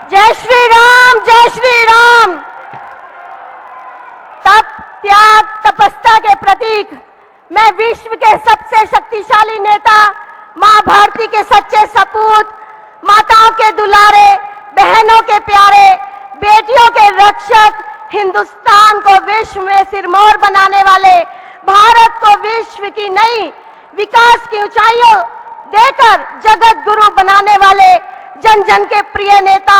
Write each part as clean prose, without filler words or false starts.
जय श्री राम, जय श्री राम। तप, त्याग, तपस्या के प्रतीक मैं विश्व के सबसे शक्तिशाली नेता, मां भारती के सच्चे सपूत, माताओं के दुलारे, बहनों के प्यारे, बेटियों के रक्षक, हिंदुस्तान को विश्व में सिरमौर बनाने वाले, भारत को विश्व की नई विकास की ऊंचाइयों देकर जगत गुरु बनाने वाले, जन जन के प्रिय नेता,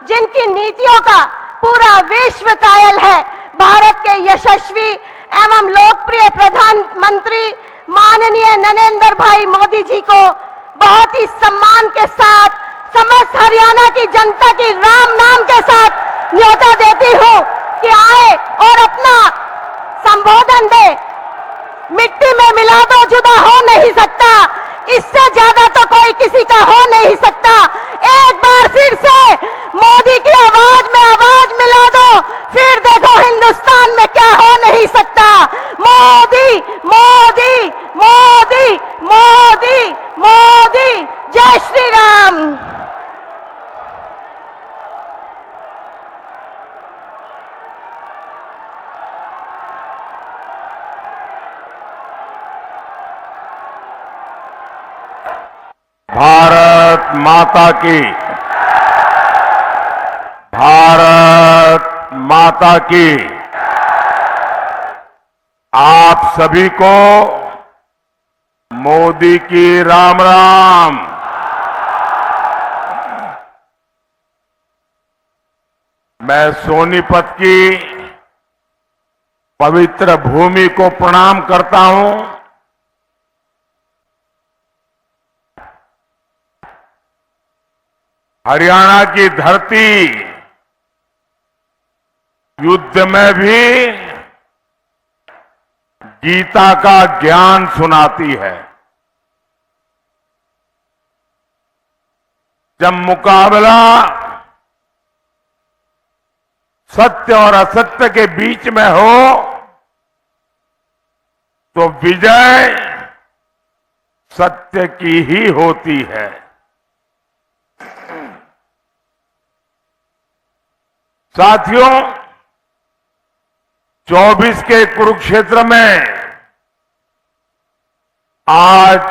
जिनकी नीतियों का पूरा विश्व कायल है, भारत के यशस्वी एवं लोकप्रिय प्रधानमंत्री माननीय नरेंद्र भाई मोदी जी को बहुत ही सम्मान के साथ समस्त हरियाणा की जनता की राम नाम के साथ न्योता देती हूं कि आए और अपना संबोधन दे। मिट्टी में मिला दो, जुदा हो नहीं सकता, इससे ज्यादा तो कोई किसी का हो नहीं सकता। एक बार फिर से मोदी की आवाज में आवाज मिला दो, फिर देखो हिंदुस्तान में क्या हो नहीं सकता। मोदी मोदी मोदी मोदी मोदी, जय श्री राम। भारत माता की, भारत माता की। आप सभी को मोदी की राम राम। मैं सोनीपत की पवित्र भूमि को प्रणाम करता हूं। हरियाणा की धरती युद्ध में भी गीता का ज्ञान सुनाती है। जब मुकाबला सत्य और असत्य के बीच में हो तो विजय सत्य की ही होती है। साथियों, 24 के कुरुक्षेत्र में आज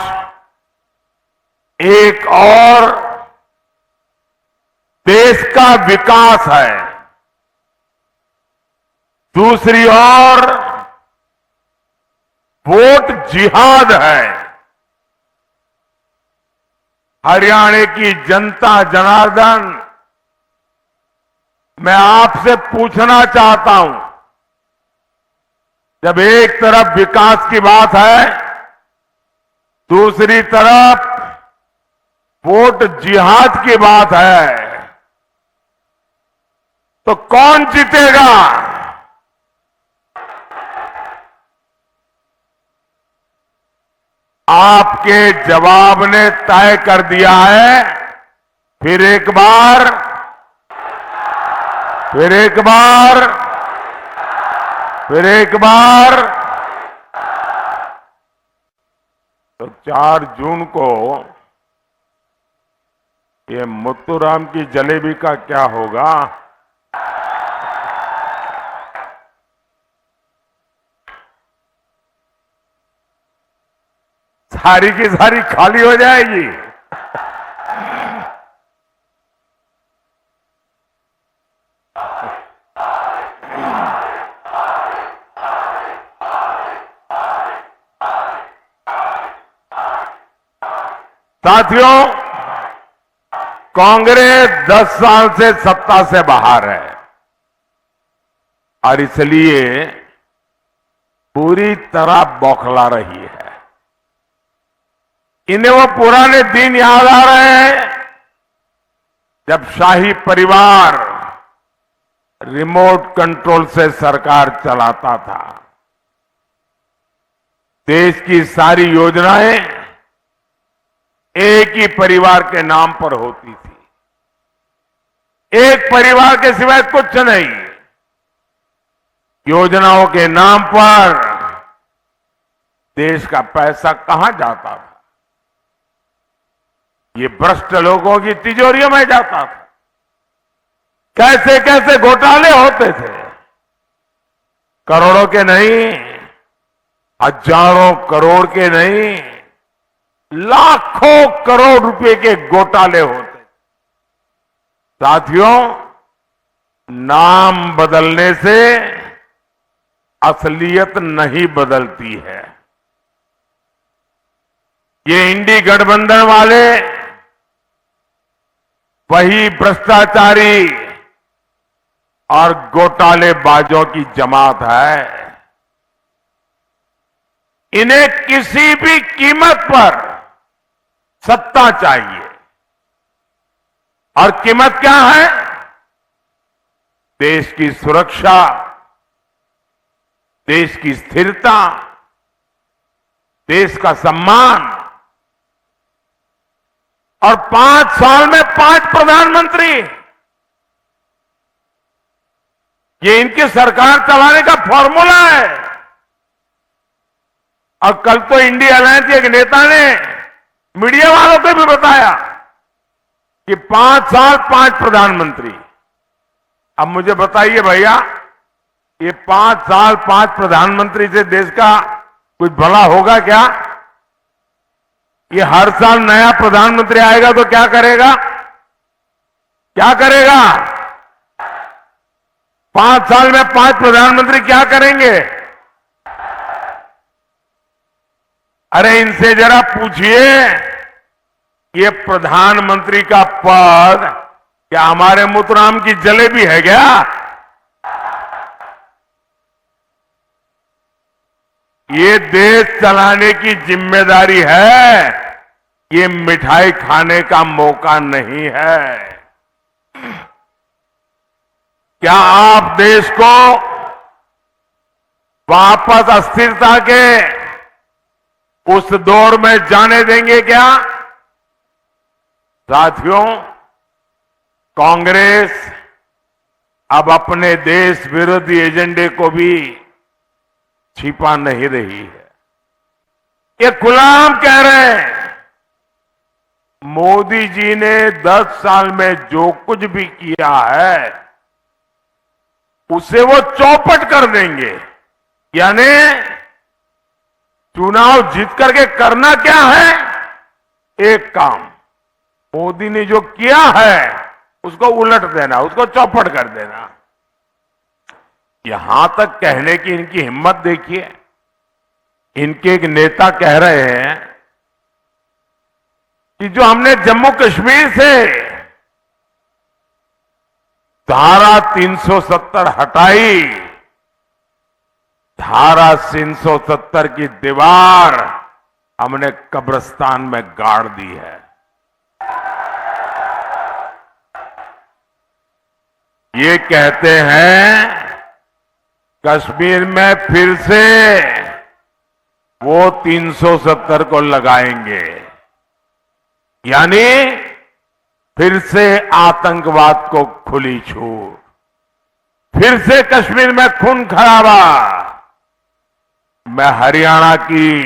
एक और देश का विकास है, दूसरी ओर वोट जिहाद है। हरियाणा की जनता जनार्दन, मैं आपसे पूछना चाहता हूं, जब एक तरफ विकास की बात है, दूसरी तरफ वोट जिहाद की बात है, तो कौन जीतेगा? आपके जवाब ने तय कर दिया है। फिर एक बार, फिर एक बार, फिर एक बार। तो 4 जून को ये मुत्तूराम की जलेबी का क्या होगा? सारी की सारी खाली हो जाएगी। साथियों, कांग्रेस 10 साल से सत्ता से बाहर है और इसलिए पूरी तरह बौखला रही है। इन्हें वो पुराने दिन याद आ रहे हैं जब शाही परिवार रिमोट कंट्रोल से सरकार चलाता था। देश की सारी योजनाएं एक ही परिवार के नाम पर होती थी, एक परिवार के सिवाय कुछ नहीं। योजनाओं के नाम पर देश का पैसा कहां जाता था? ये भ्रष्ट लोगों की तिजोरियों में जाता था। कैसे कैसे घोटाले होते थे, करोड़ों के नहीं, हजारों करोड़ के नहीं, लाखों करोड़ रुपए के घोटाले होते। साथियों, नाम बदलने से असलियत नहीं बदलती है। ये इंडी गठबंधन वाले वही भ्रष्टाचारी और घोटालेबाजों की जमात है। इन्हें किसी भी कीमत पर सत्ता चाहिए, और कीमत क्या है? देश की सुरक्षा, देश की स्थिरता, देश का सम्मान। और 5 साल में 5 प्रधानमंत्री, ये इनकी सरकार चलाने का फॉर्मूला है। और कल तो इंडिया अलायंस के एक नेता ने मीडिया वालों को भी बताया कि 5 साल 5 प्रधानमंत्री। अब मुझे बताइए भैया, ये 5 साल 5 प्रधानमंत्री से देश का कुछ भला होगा क्या? ये हर साल नया प्रधानमंत्री आएगा तो क्या करेगा? क्या करेगा? 5 साल में 5 प्रधानमंत्री क्या करेंगे? अरे इनसे जरा पूछिए, ये प्रधानमंत्री का पद क्या हमारे मुतराम की जलेबी है क्या? ये देश चलाने की जिम्मेदारी है, ये मिठाई खाने का मौका नहीं है। क्या आप देश को वापस अस्थिरता के उस दौर में जाने देंगे क्या? साथियों, कांग्रेस अब अपने देश विरोधी एजेंडे को भी छिपा नहीं रही है। ये खुलाम कह रहे हैं, मोदी जी ने 10 साल में जो कुछ भी किया है उसे वो चौपट कर देंगे। यानी चुनाव जीत करके करना क्या है? एक काम, मोदी ने जो किया है उसको उलट देना, उसको चौपट कर देना। यहां तक कहने की इनकी हिम्मत देखिए। इनके एक नेता कह रहे हैं कि जो हमने जम्मू कश्मीर से धारा 370 हटाई, धारा 370 की दीवार हमने कब्रिस्तान में गाड़ दी है। ये कहते हैं कश्मीर में फिर से वो 370 को लगाएंगे, यानी फिर से आतंकवाद को खुली छूट, फिर से कश्मीर में खून खराबा। मैं हरियाणा की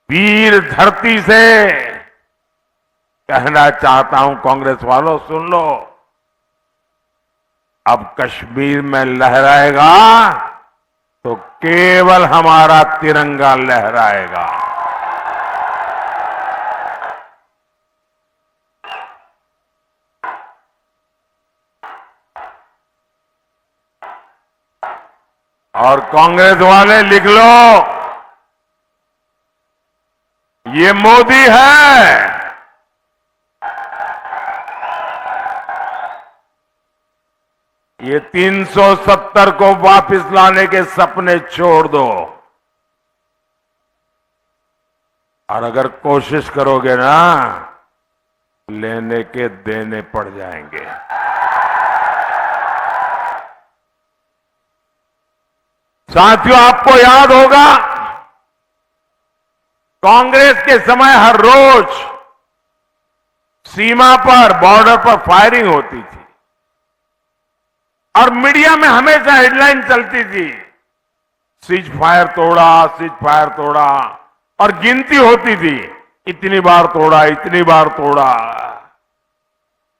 वीर धरती से कहना चाहता हूं, कांग्रेस वालों सुन लो, अब कश्मीर में लहराएगा तो केवल हमारा तिरंगा लहराएगा। और कांग्रेस वाले लिख लो, ये मोदी है, ये 370 को वापस लाने के सपने छोड़ दो। और अगर कोशिश करोगे ना, लेने के देने पड़ जाएंगे। साथियों, आपको याद होगा कांग्रेस के समय हर रोज सीमा पर, बॉर्डर पर फायरिंग होती थी और मीडिया में हमेशा हेडलाइन चलती थी, सीज फायर तोड़ा, सीज फायर तोड़ा, और गिनती होती थी, इतनी बार तोड़ा, इतनी बार तोड़ा।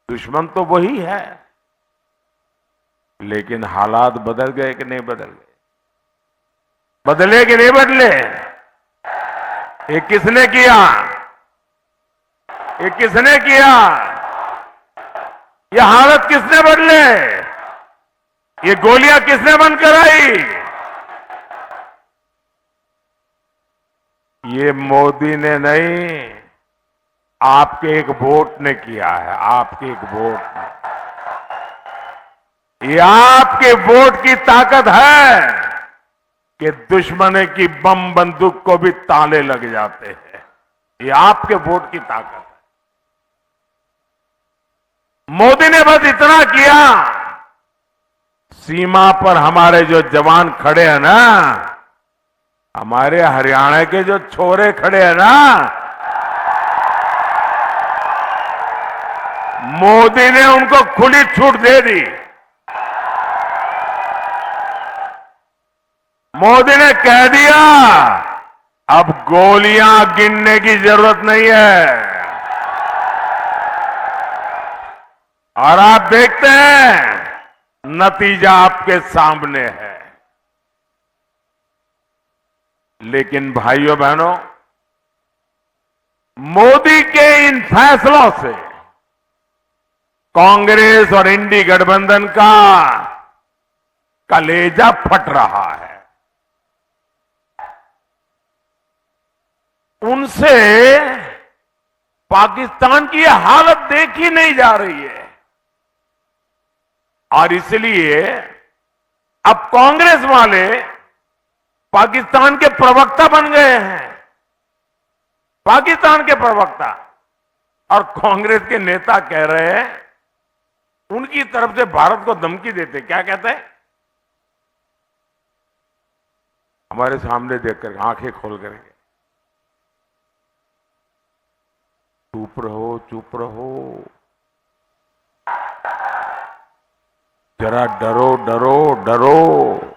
दुश्मन तो वही है, लेकिन हालात बदल गए कि नहीं बदल गए? बदले कि नहीं बदले? ये किसने किया? ये किसने किया? ये हालत किसने बदले? ये गोलियां किसने बंद कराई? ये मोदी ने नहीं, आपके एक वोट ने किया है। आपके एक वोट ने। ये आपके वोट की ताकत है कि दुश्मन की बम बंदूक को भी ताले लग जाते हैं। ये आपके वोट की ताकत है। मोदी ने बस इतना किया, सीमा पर हमारे जो जवान खड़े हैं ना, हमारे हरियाणा के जो छोरे खड़े हैं ना, मोदी ने उनको खुली छूट दे दी। मोदी ने कह दिया अब गोलियां गिनने की जरूरत नहीं है। और आप देखते हैं नतीजा आपके सामने है। लेकिन भाइयों बहनों, मोदी के इन फैसलों से कांग्रेस और इंडी गठबंधन का कलेजा फट रहा है। उनसे पाकिस्तान की हालत देखी नहीं जा रही है। और इसलिए अब कांग्रेस वाले पाकिस्तान के प्रवक्ता बन गए हैं। पाकिस्तान के प्रवक्ता। और कांग्रेस के नेता कह रहे हैं, उनकी तरफ से भारत को धमकी देते। क्या कहते हैं? हमारे सामने देखकर आंखें खोल करके, चुप रहो, चुप रहो, जरा डरो, डरो, डरो।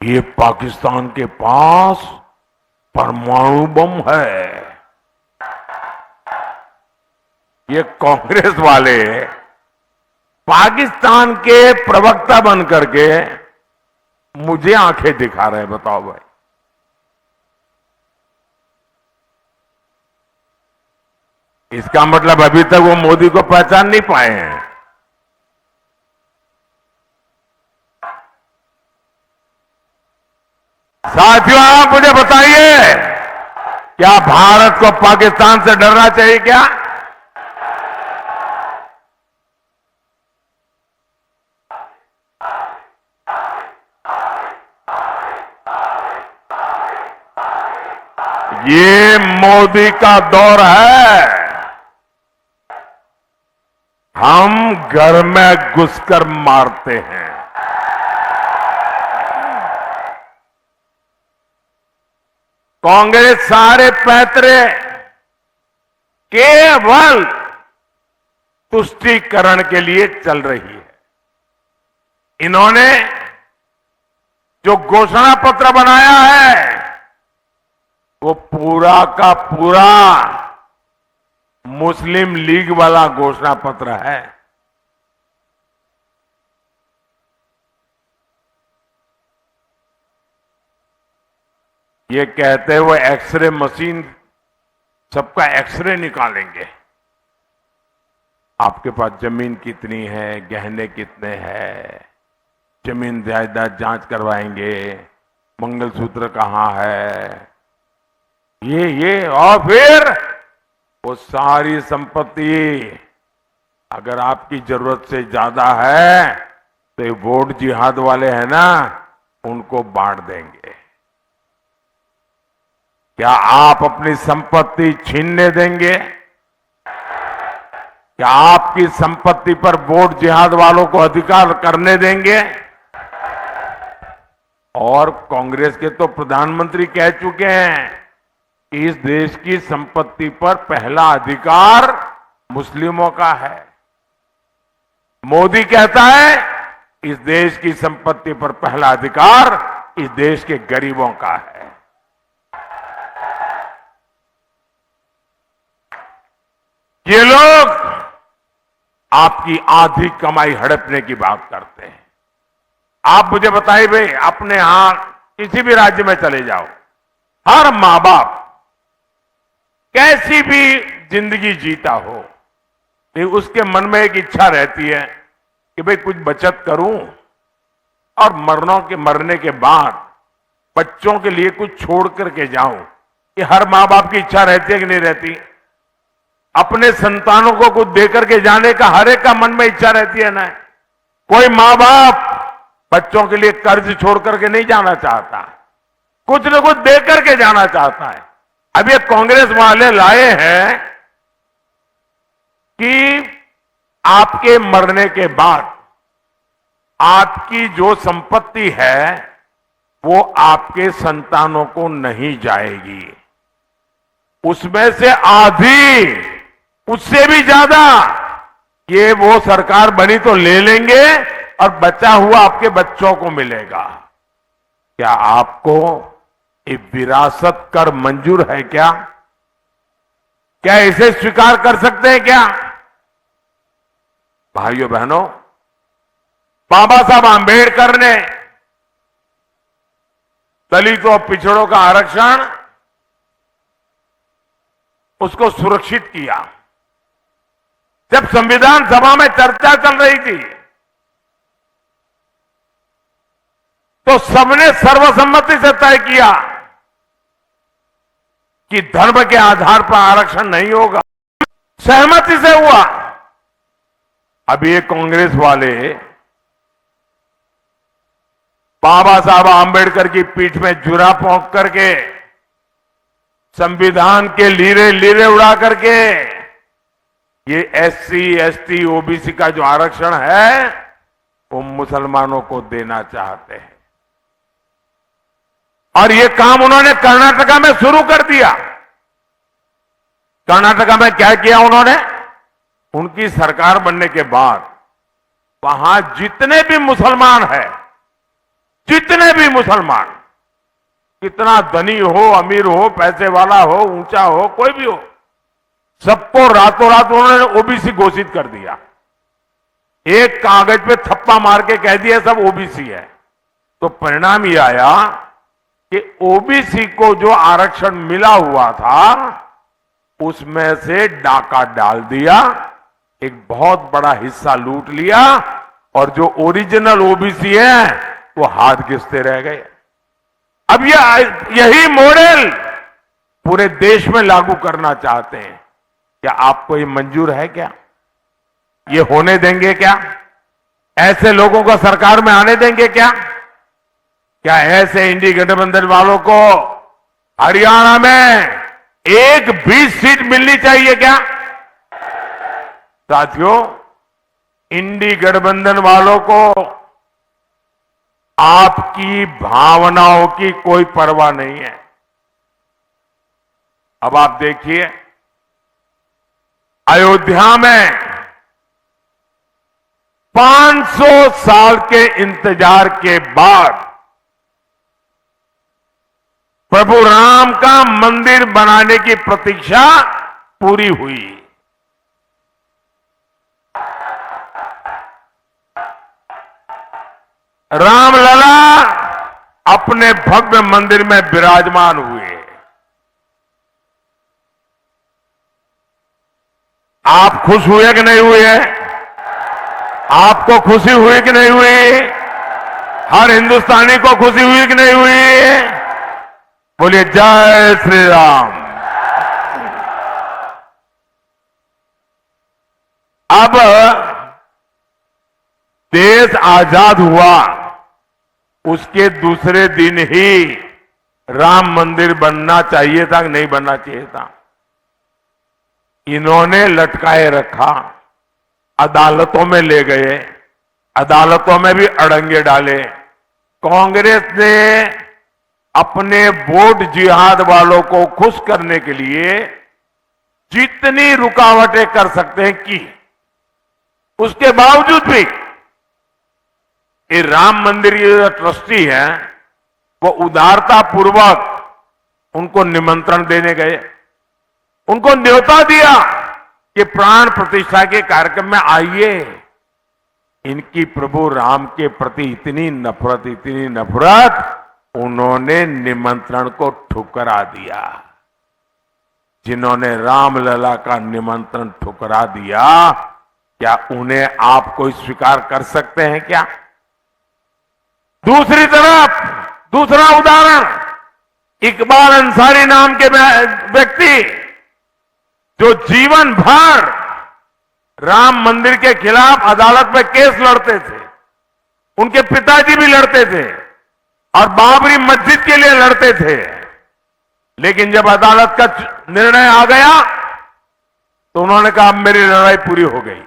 ये पाकिस्तान के पास परमाणु बम है। ये कांग्रेस वाले पाकिस्तान के प्रवक्ता बन करके मुझे आंखें दिखा रहे हैं। बताओ भाई, इसका मतलब अभी तक वो मोदी को पहचान नहीं पाए हैं। साथियों, आप मुझे बताइए, क्या भारत को पाकिस्तान से डरना चाहिए क्या? ये मोदी का दौर है। हम घर में घुसकर मारते हैं। कांग्रेस सारे पैतरे केवल तुष्टीकरण के लिए चल रही है। इन्होंने जो घोषणा पत्र बनाया है, वो पूरा का पूरा मुस्लिम लीग वाला घोषणा पत्र है। ये कहते हैं वो एक्सरे मशीन, सबका एक्सरे निकालेंगे। आपके पास जमीन कितनी है, गहने कितने हैं, जमीन जायदाद जांच करवाएंगे, मंगलसूत्र कहां है, ये और फिर वो सारी संपत्ति अगर आपकी जरूरत से ज्यादा है तो ये वोट जिहाद वाले हैं ना, उनको बांट देंगे। क्या आप अपनी संपत्ति छीनने देंगे? क्या आपकी संपत्ति पर वोट जिहाद वालों को अधिकार करने देंगे? और कांग्रेस के तो प्रधानमंत्री कह चुके हैं, इस देश की संपत्ति पर पहला अधिकार मुस्लिमों का है। मोदी कहता है, इस देश की संपत्ति पर पहला अधिकार इस देश के गरीबों का है। ये लोग आपकी आधी कमाई हड़पने की बात करते हैं। आप मुझे बताइए भाई, अपने यहां किसी भी राज्य में चले जाओ, हर मां बाप कैसी भी जिंदगी जीता हो, लेकिन उसके मन में एक इच्छा रहती है कि भाई कुछ बचत करूं और मरने के बाद बच्चों के लिए कुछ छोड़ करके जाऊं। ये हर मां बाप की इच्छा रहती है कि नहीं रहती? अपने संतानों को कुछ देकर के जाने का हर एक का मन में इच्छा रहती है ना। कोई मां बाप बच्चों के लिए कर्ज छोड़ करके नहीं जाना चाहता, कुछ न कुछ दे करके जाना चाहता है। अब ये कांग्रेस वाले लाए हैं कि आपके मरने के बाद आपकी जो संपत्ति है वो आपके संतानों को नहीं जाएगी, उसमें से आधी, उससे भी ज्यादा ये वो सरकार बनी तो ले लेंगे और बचा हुआ आपके बच्चों को मिलेगा। क्या आपको ये विरासत कर मंजूर है क्या? क्या इसे स्वीकार कर सकते हैं क्या? भाइयों बहनों, बाबा साहब आंबेडकर ने दलितों और पिछड़ों का आरक्षण उसको सुरक्षित किया। जब संविधान सभा में चर्चा चल रही थी तो सबने सर्वसम्मति से तय किया कि धर्म के आधार पर आरक्षण नहीं होगा, सहमति से हुआ। अब ये कांग्रेस वाले बाबा साहब आंबेडकर की पीठ में जुरा पोंक करके, संविधान के लीरे लीरे उड़ा करके ये एससी, एसटी, ओबीसी का जो आरक्षण है वो मुसलमानों को देना चाहते हैं। और ये काम उन्होंने कर्नाटका में शुरू कर दिया। कर्नाटका में क्या किया उन्होंने? उनकी सरकार बनने के बाद वहां जितने भी मुसलमान हैं, जितने भी मुसलमान, कितना धनी हो, अमीर हो, पैसे वाला हो, ऊंचा हो, कोई भी हो, सबको रातों रात उन्होंने ओबीसी घोषित कर दिया। एक कागज पे थप्पा मार के कह दिया सब ओबीसी है। तो परिणाम ये आया कि ओबीसी को जो आरक्षण मिला हुआ था उसमें से डाका डाल दिया, एक बहुत बड़ा हिस्सा लूट लिया, और जो ओरिजिनल ओबीसी है वो हाथ घिसते रह गए। अब यही मॉडल पूरे देश में लागू करना चाहते हैं। क्या आपको ये मंजूर है क्या? ये होने देंगे क्या? ऐसे लोगों को सरकार में आने देंगे क्या? क्या ऐसे इंडी गठबंधन वालों को हरियाणा में एक भी सीट मिलनी चाहिए क्या? साथियों, इंडी गठबंधन वालों को आपकी भावनाओं की कोई परवाह नहीं है। अब आप देखिए, अयोध्या में 500 साल के इंतजार के बाद प्रभु राम का मंदिर बनाने की प्रतीक्षा पूरी हुई। रामलला अपने भव्य मंदिर में विराजमान हुए। आप खुश हुए कि नहीं हुए? आपको खुशी हुई कि नहीं हुई? हर हिंदुस्तानी को खुशी हुई कि नहीं हुई? बोलिए जय श्री राम। अब देश आजाद हुआ, उसके दूसरे दिन ही राम मंदिर बनना चाहिए था कि नहीं बनना चाहिए था? इन्होंने लटकाए रखा, अदालतों में ले गए, अदालतों में भी अड़ंगे डाले। कांग्रेस ने अपने वोट जिहाद वालों को खुश करने के लिए जितनी रुकावटें कर सकते हैं की, उसके बावजूद भी ये राम मंदिर के जो ट्रस्टी हैं वो उदारता पूर्वक उनको निमंत्रण देने गए, उनको न्योता दिया कि प्राण प्रतिष्ठा के कार्यक्रम में आइए, इनकी प्रभु राम के प्रति इतनी नफरत, उन्होंने निमंत्रण को ठुकरा दिया। जिन्होंने रामलला का निमंत्रण ठुकरा दिया, क्या उन्हें आप कोई स्वीकार कर सकते हैं क्या? दूसरी तरफ दूसरा उदाहरण, इकबाल अंसारी नाम के व्यक्ति जो जीवन भर राम मंदिर के खिलाफ अदालत में केस लड़ते थे, उनके पिताजी भी लड़ते थे और बाबरी मस्जिद के लिए लड़ते थे, लेकिन जब अदालत का निर्णय आ गया तो उन्होंने कहा अब मेरी लड़ाई पूरी हो गई।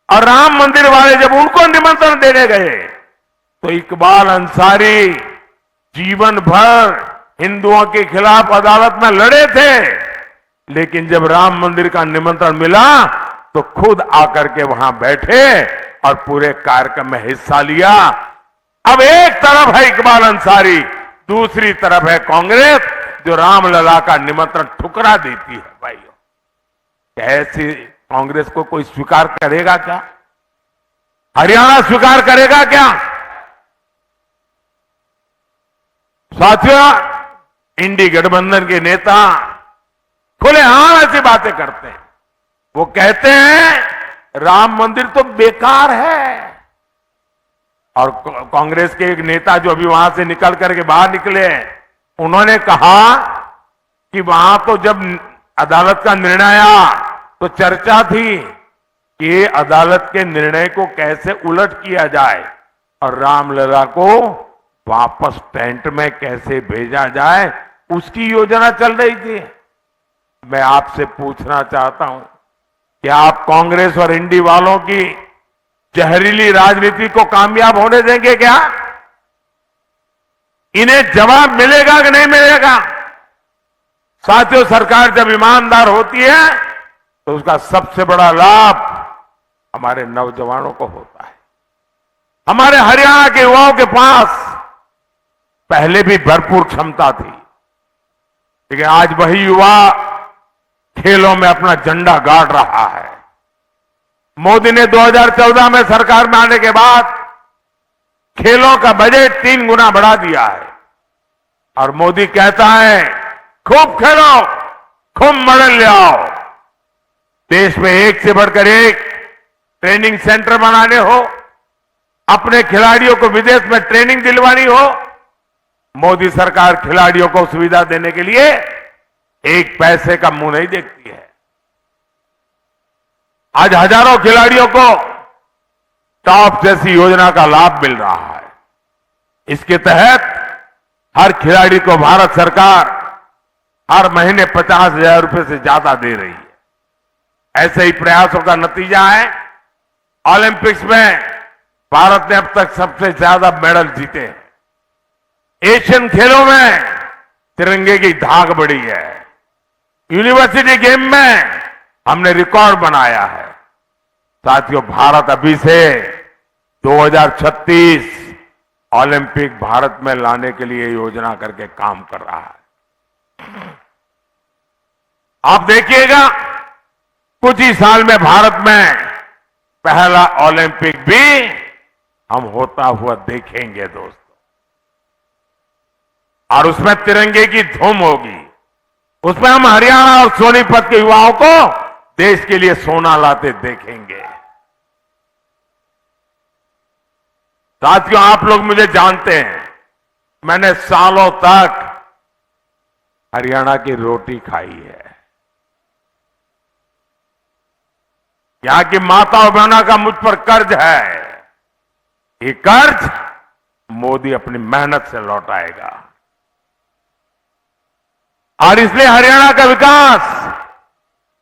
और राम मंदिर वाले जब उनको निमंत्रण देने गए तो इकबाल अंसारी जीवन भर हिंदुओं के खिलाफ अदालत में लड़े थे, लेकिन जब राम मंदिर का निमंत्रण मिला तो खुद आकर के वहां बैठे और पूरे कार्यक्रम में हिस्सा लिया। अब एक तरफ है इकबाल अंसारी, दूसरी तरफ है कांग्रेस जो रामलला का निमंत्रण ठुकरा देती है। भाइयों, क्या ऐसी कांग्रेस को कोई स्वीकार करेगा क्या? हरियाणा स्वीकार करेगा क्या? साथियों, इंडी गठबंधन के नेता खुलेआम ऐसी बातें करते हैं। वो कहते हैं राम मंदिर तो बेकार है, और कांग्रेस के एक नेता जो अभी वहां से निकल करके बाहर निकले, उन्होंने कहा कि वहां तो जब अदालत का निर्णय आया तो चर्चा थी कि अदालत के निर्णय को कैसे उलट किया जाए और रामलला को वापस टेंट में कैसे भेजा जाए, उसकी योजना चल रही थी। मैं आपसे पूछना चाहता हूं, क्या आप कांग्रेस और इंडी वालों की जहरीली राजनीति को कामयाब होने देंगे क्या? इन्हें जवाब मिलेगा कि नहीं मिलेगा? साथियों, सरकार जब ईमानदार होती है तो उसका सबसे बड़ा लाभ हमारे नौजवानों को होता है। हमारे हरियाणा के युवाओं के पास पहले भी भरपूर क्षमता थी, लेकिन आज वही युवा खेलों में अपना झंडा गाड़ रहा है। मोदी ने 2014 में सरकार में आने के बाद खेलों का बजट 3 गुना बढ़ा दिया है और मोदी कहता है खूब खेलो, खूब मेडल ले आओ। देश में एक से बढ़कर एक ट्रेनिंग सेंटर बनाने हो, अपने खिलाड़ियों को विदेश में ट्रेनिंग दिलवानी हो, मोदी सरकार खिलाड़ियों को सुविधा देने के लिए एक पैसे का मुंह नहीं देखती है। आज हजारों खिलाड़ियों को टॉप जैसी योजना का लाभ मिल रहा है। इसके तहत हर खिलाड़ी को भारत सरकार हर महीने 50,000 रुपए से ज्यादा दे रही है। ऐसे ही प्रयासों का नतीजा है ओलंपिक्स में भारत ने अब तक सबसे ज्यादा मेडल जीते हैं। एशियन खेलों में तिरंगे की धाक बढ़ी है। यूनिवर्सिटी गेम में हमने रिकॉर्ड बनाया है। साथियों, भारत अभी से 2036 ओलंपिक भारत में लाने के लिए योजना करके काम कर रहा है। आप देखिएगा, कुछ ही साल में भारत में पहला ओलंपिक भी हम होता हुआ देखेंगे दोस्तों, और उसमें तिरंगे की धूम होगी। उसमें हम हरियाणा और सोनीपत के युवाओं को देश के लिए सोना लाते देखेंगे। साथियों, आप लोग मुझे जानते हैं, मैंने सालों तक हरियाणा की रोटी खाई है। यहां की माता और बहनों का मुझ पर कर्ज है। ये कर्ज मोदी अपनी मेहनत से लौटाएगा, और इसलिए हरियाणा का विकास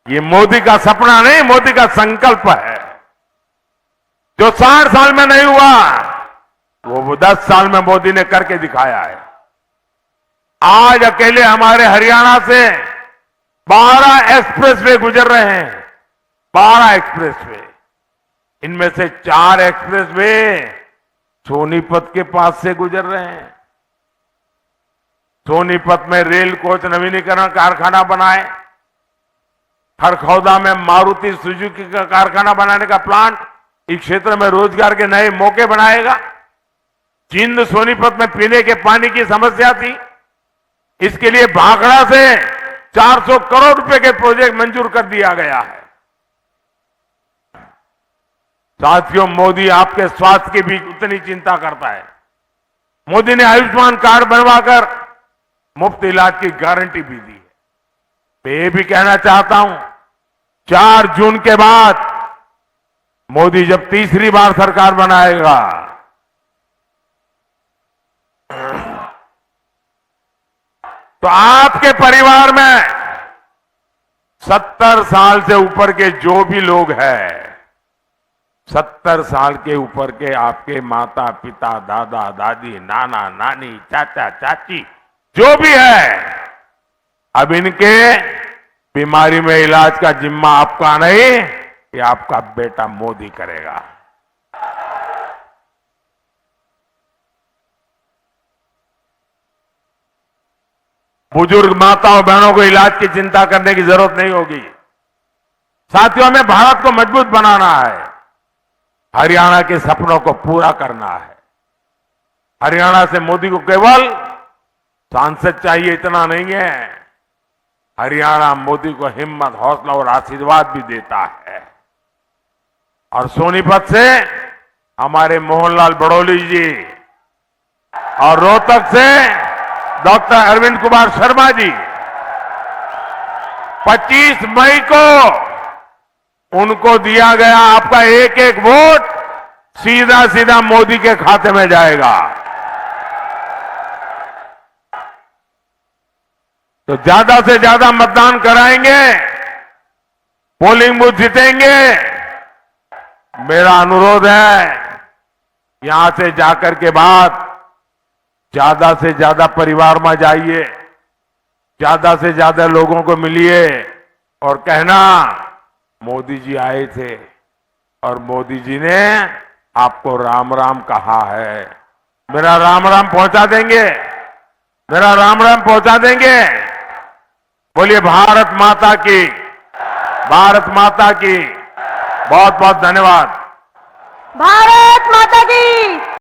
ये मोदी का सपना नहीं, मोदी का संकल्प है। जो 60 साल में नहीं हुआ वो 10 साल में मोदी ने करके दिखाया है। आज अकेले हमारे हरियाणा से 12 एक्सप्रेसवे गुजर रहे हैं। 12 एक्सप्रेसवे, इनमें से 4 एक्सप्रेसवे सोनीपत के पास से गुजर रहे हैं। सोनीपत में रेल कोच नवीनीकरण कारखाना बनाए, खरखौदा में मारुति सुजुकी का कारखाना बनाने का प्लांट इस क्षेत्र में रोजगार के नए मौके बनाएगा। जिंद सोनीपत में पीने के पानी की समस्या थी, इसके लिए भाखड़ा से 400 करोड़ रुपए के प्रोजेक्ट मंजूर कर दिया गया है। साथियों, मोदी आपके स्वास्थ्य की भी उतनी चिंता करता है। मोदी ने आयुष्मान कार्ड बनवाकर मुफ्त इलाज की गारंटी भी दी है। मैं ये भी कहना चाहता हूं, 4 जून के बाद मोदी जब तीसरी बार सरकार बनाएगा, तो आपके परिवार में 70 साल से ऊपर के जो भी लोग हैं, 70 साल के ऊपर के आपके माता पिता, दादा दादी, नाना नानी, चाचा चाची जो भी है, अब इनके बीमारी में इलाज का जिम्मा आपका नहीं, ये आपका बेटा मोदी करेगा। बुजुर्ग माताओं बहनों को इलाज की चिंता करने की जरूरत नहीं होगी। साथियों, हमें भारत को मजबूत बनाना है, हरियाणा के सपनों को पूरा करना है। हरियाणा से मोदी को केवल सांसद चाहिए इतना नहीं है, हरियाणा मोदी को हिम्मत, हौसला और आशीर्वाद भी देता है। और सोनीपत से हमारे मोहनलाल बड़ौली जी और रोहतक से डॉक्टर अरविंद कुमार शर्मा जी, 25 मई को उनको दिया गया आपका एक एक वोट सीधा सीधा मोदी के खाते में जाएगा। तो ज्यादा से ज्यादा मतदान कराएंगे, पोलिंग बूथ जीतेंगे। मेरा अनुरोध है, यहां से जाकर के बाद ज्यादा से ज्यादा परिवार में जाइए, ज्यादा से ज्यादा लोगों को मिलिए और कहना मोदी जी आए थे और मोदी जी ने आपको राम राम कहा है। मेरा राम राम पहुंचा देंगे, मेरा राम राम पहुंचा देंगे। बोलिए भारत माता की, भारत माता की। बहुत बहुत धन्यवाद। भारत माता की।